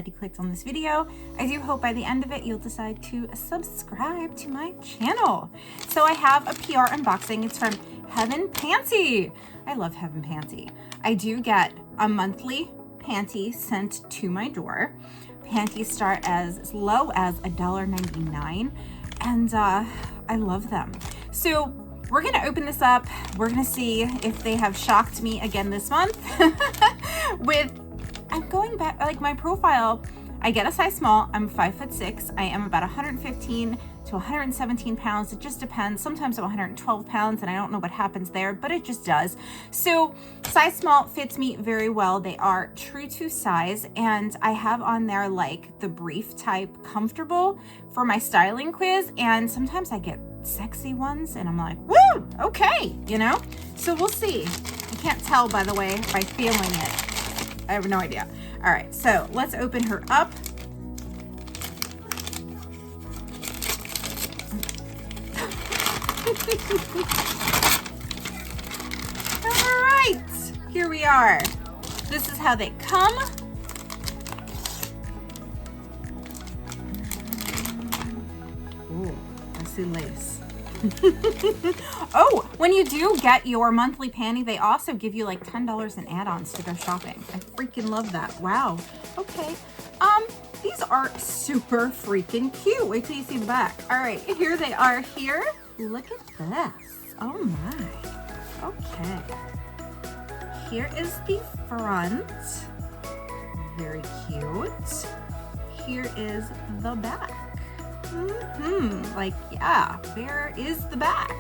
glad you clicked on this video. I do hope by the end of it, you'll decide to subscribe to my channel. So I have a PR unboxing. It's from Heaven Panty. I love Heaven Panty. I do get a monthly panty sent to my door. Panties start as low as $1.99, and I love them. So we're gonna open this up. We're gonna see if they have shocked me again this month. I'm going back, like my profile, I get a size small. I'm 5'6". I am about 115 to 117 pounds. It just depends. Sometimes I'm 112 pounds and I don't know what happens there, but it just does. So size small fits me very well. They are true to size, and I have on there like the brief type comfortable for my styling quiz. And sometimes I get sexy ones and I'm like, woo, okay, you know? So we'll see. I can't tell, by the way, by feeling it. I have no idea. All right, so let's open her up. All right, here we are. This is how they come. Ooh, I see lace. Oh, when you do get your monthly panty, they also give you like $10 in add-ons to go shopping. I freaking love that. Wow. Okay. These are super freaking cute. Wait till you see the back. All right, here they are here. Look at this. Oh my. Okay. Here is the front. Very cute. Here is the back. Like, yeah, there is the back.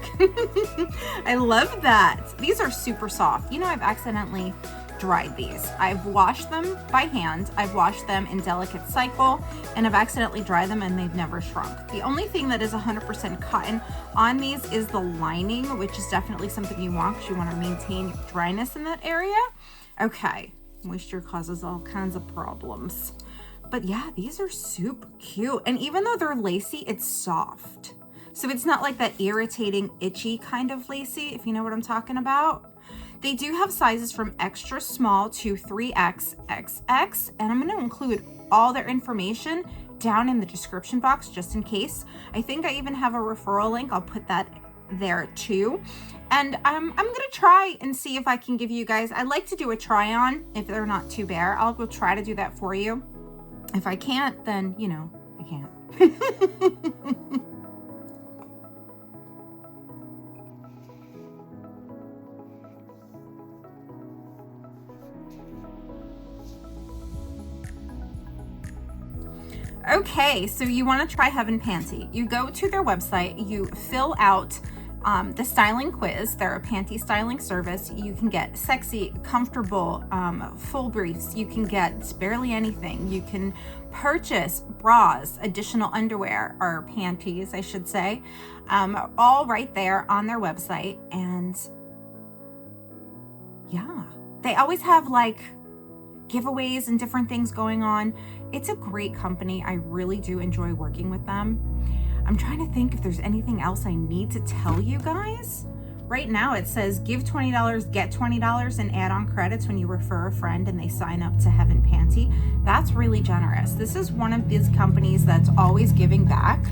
I love that. These are super soft. You know, I've accidentally dried these. I've washed them by hand. I've washed them in delicate cycle, and I've accidentally dried them and they've never shrunk. The only thing that is 100% cotton on these is the lining, which is definitely something you want because you want to maintain dryness in that area. Okay, moisture causes all kinds of problems. But yeah, these are super cute. And even though they're lacy, it's soft. So it's not like that irritating, itchy kind of lacy, if you know what I'm talking about. They do have sizes from extra small to 3X, XX, and I'm gonna include all their information down in the description box just in case. I think I even have a referral link. I'll put that there too. And I'm gonna try and see if I can give you guys, I like to do a try on if they're not too bare. I'll go try to do that for you. If I can't, then, you know, I can't. Okay, so you want to try Heaven Panty. You go to their website, you fill out the styling quiz. They're a panty styling service. You can get sexy, comfortable, full briefs. You can get barely anything. You can purchase bras, additional underwear, or panties, I should say, all right there on their website. And yeah, they always have like giveaways and different things going on. It's a great company. I really do enjoy working with them. I'm trying to think if there's anything else I need to tell you guys. Right now it says give $20, get $20 in add-on credits when you refer a friend and they sign up to Heaven Panty. That's really generous. This is one of these companies that's always giving back,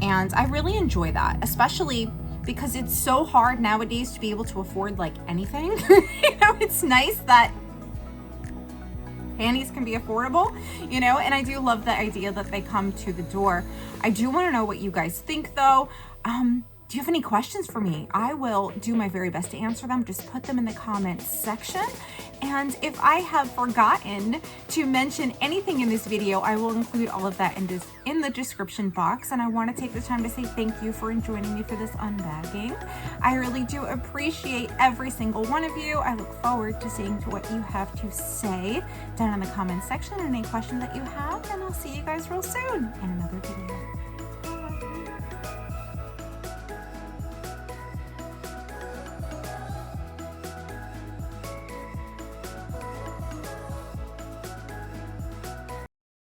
and I really enjoy that, especially because it's so hard nowadays to be able to afford like anything. You know, it's nice that panties can be affordable, you know, and I do love the idea that they come to the door. I do want to know what you guys think though. Do you have any questions for me? I will do my very best to answer them. Just put them in the comments section. And if I have forgotten to mention anything in this video, I will include all of that in the description box. And I want to take the time to say thank you for joining me for this unbagging. I really do appreciate every single one of you. I look forward to seeing what you have to say down in the comments section and any questions that you have. And I'll see you guys real soon in another video.